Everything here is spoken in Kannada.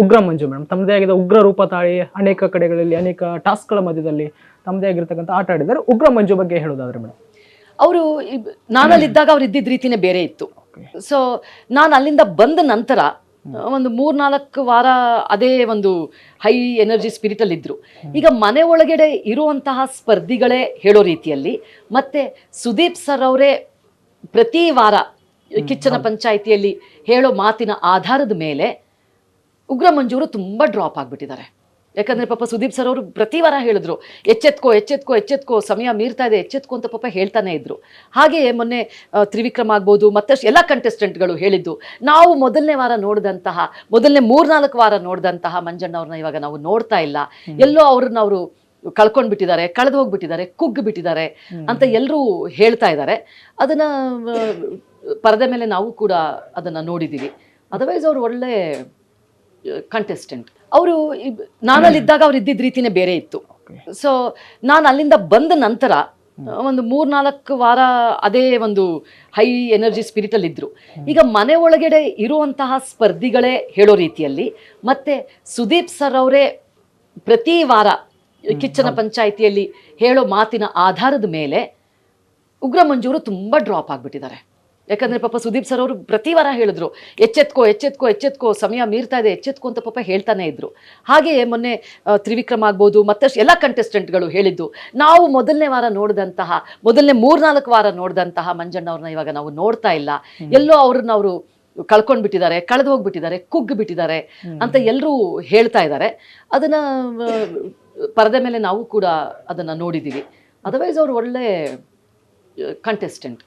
ಉಗ್ರ ಮಂಜು ಮೇಡಮ್ ತಮ್ಮದೇ ಆಗಿದ್ದ ಉಗ್ರ ರೂಪ ತಾಳಿ ಅನೇಕ ಕಡೆಗಳಲ್ಲಿ ಅನೇಕ ಟಾಸ್ಕ್ಗಳ ಮಧ್ಯದಲ್ಲಿ ತಮ್ಮದೇ ಆಗಿರ್ತಕ್ಕಂಥ ಆಟ ಆಡಿದ್ದಾರೆ. ಉಗ್ರ ಮಂಜು ಬಗ್ಗೆ ಹೇಳೋದಾದ್ರೆ ಮೇಡಮ್, ಅವರು ನಾನಲ್ಲಿದ್ದಾಗ ಅವ್ರು ಇದ್ದಿದ್ದ ರೀತಿನೇ ಬೇರೆ ಇತ್ತು. ಸೊ ನಾನು ಅಲ್ಲಿಂದ ಬಂದ ನಂತರ ಒಂದು 3-4 ವಾರ ಅದೇ ಒಂದು ಹೈ ಎನರ್ಜಿ ಸ್ಪಿರಿಟ್ ಅಲ್ಲಿ ಇದ್ರು. ಈಗ ಮನೆ ಒಳಗಡೆ ಇರುವಂತಹ ಸ್ಪರ್ಧಿಗಳೇ ಹೇಳೋ ರೀತಿಯಲ್ಲಿ, ಮತ್ತೆ ಸುದೀಪ್ ಸರ್ ಅವರೇ ಪ್ರತಿ ವಾರ ಕಿಚ್ಚನ ಪಂಚಾಯಿತಿಯಲ್ಲಿ ಹೇಳೋ ಮಾತಿನ ಆಧಾರದ ಮೇಲೆ ಉಗ್ರ ಮಂಜೂರು ತುಂಬಾ ಡ್ರಾಪ್ ಆಗ್ಬಿಟ್ಟಿದ್ದಾರೆ. ಯಾಕಂದ್ರೆ ಪಾಪ ಸುದೀಪ್ ಸರ್ ಅವರು ಪ್ರತಿ ವಾರ ಹೇಳಿದ್ರು, ಎಚ್ಚೆತ್ಕೋ ಎಚ್ಚೆತ್ಕೋ ಎಚ್ಚೆತ್ಕೋ, ಸಮಯ ಮೀರ್ತಾ ಇದೆ, ಎಚ್ಚೆತ್ಕೋ ಅಂತ ಪಾಪ ಹೇಳ್ತಾನೆ ಇದ್ರು. ಹಾಗೆಯೇ ಮೊನ್ನೆ ತ್ರಿವಿಕ್ರಮ್ ಆಗ್ಬೋದು, ಮತ್ತಷ್ಟು ಎಲ್ಲ ಕಂಟೆಸ್ಟೆಂಟ್ಗಳು ಹೇಳಿದ್ದು, ನಾವು ಮೊದಲನೇ 3-4 ವಾರ ನೋಡಿದಂತಹ ಮಂಜಣ್ಣ ಅವ್ರನ್ನ ಇವಾಗ ನಾವು ನೋಡ್ತಾ ಇಲ್ಲ, ಎಲ್ಲೋ ಅವ್ರನ್ನ ಅವರು ಕಳ್ಕೊಂಡ್ಬಿಟ್ಟಿದ್ದಾರೆ, ಕಳೆದು ಹೋಗ್ಬಿಟ್ಟಿದ್ದಾರೆ, ಕುಗ್ಗಿ ಬಿಟ್ಟಿದ್ದಾರೆ ಅಂತ ಎಲ್ಲರೂ ಹೇಳ್ತಾ ಇದ್ದಾರೆ. ಅದನ್ನ ಪರದೆ ಮೇಲೆ ನಾವು ಕೂಡ ಅದನ್ನ ನೋಡಿದೀವಿ. ಅದರ್ವೈಸ್ ಅವ್ರು ಒಳ್ಳೆ ಕಂಟೆಸ್ಟೆಂಟ್. ಅವರು ನಾನಲ್ಲಿದ್ದಾಗ ಅವ್ರು ಇದ್ದಿದ್ದ ರೀತಿನೇ ಬೇರೆ ಇತ್ತು. ಸೊ ನಾನು ಅಲ್ಲಿಂದ ಬಂದ ನಂತರ ಒಂದು 3-4 ವಾರ ಅದೇ ಒಂದು ಹೈ ಎನರ್ಜಿ ಸ್ಪಿರಿಟ್ ಅಲ್ಲಿ ಇದ್ರು. ಈಗ ಮನೆ ಒಳಗಡೆ ಇರುವಂತಹ ಸ್ಪರ್ಧಿಗಳೇ ಹೇಳೋ ರೀತಿಯಲ್ಲಿ, ಮತ್ತೆ ಸುದೀಪ್ ಸರ್ ಅವರೇ ಪ್ರತಿ ವಾರ ಕಿಚ್ಚನ ಪಂಚಾಯಿತಿಯಲ್ಲಿ ಹೇಳೋ ಮಾತಿನ ಆಧಾರದ ಮೇಲೆ ಉಗ್ರ ಮಂಜೂರು ತುಂಬಾ ಡ್ರಾಪ್ ಆಗ್ಬಿಟ್ಟಿದ್ದಾರೆ. ಯಾಕಂದ್ರೆ ಪಾಪ ಸುದೀಪ್ ಸರ್ ಅವರು ಪ್ರತಿ ವಾರ ಹೇಳಿದ್ರು, ಎಚ್ಚೆತ್ಕೋ ಎಚ್ಚೆತ್ಕೋ ಎಚ್ಚೆತ್ಕೋ, ಸಮಯ ಮೀರ್ತಾ ಇದೆ, ಎಚ್ಚೆತ್ಕೋ ಅಂತ ಪಾಪ ಹೇಳ್ತಾನೆ ಇದ್ರು. ಹಾಗೆಯೇ ಮೊನ್ನೆ ತ್ರಿವಿಕ್ರಮ್ ಆಗ್ಬೋದು, ಮತ್ತಷ್ಟು ಎಲ್ಲ ಕಂಟೆಸ್ಟೆಂಟ್ಗಳು ಹೇಳಿದ್ದು, ನಾವು ಮೊದಲನೇ 3-4 ವಾರ ನೋಡಿದಂತಹ ಮಂಜಣ್ಣ ಅವ್ರನ್ನ ಇವಾಗ ನಾವು ನೋಡ್ತಾ ಇಲ್ಲ, ಎಲ್ಲೋ ಅವ್ರನ್ನ ಅವರು ಕಳ್ಕೊಂಡ್ಬಿಟ್ಟಿದ್ದಾರೆ, ಕಳೆದು ಹೋಗ್ಬಿಟ್ಟಿದ್ದಾರೆ, ಕುಗ್ಗಿ ಬಿಟ್ಟಿದ್ದಾರೆ ಅಂತ ಎಲ್ಲರೂ ಹೇಳ್ತಾ ಇದ್ದಾರೆ. ಅದನ್ನ ಪರದೆ ಮೇಲೆ ನಾವು ಕೂಡ ಅದನ್ನ ನೋಡಿದೀವಿ. ಅದರ್ವೈಸ್ ಅವ್ರು ಒಳ್ಳೆ ಕಂಟೆಸ್ಟೆಂಟ್.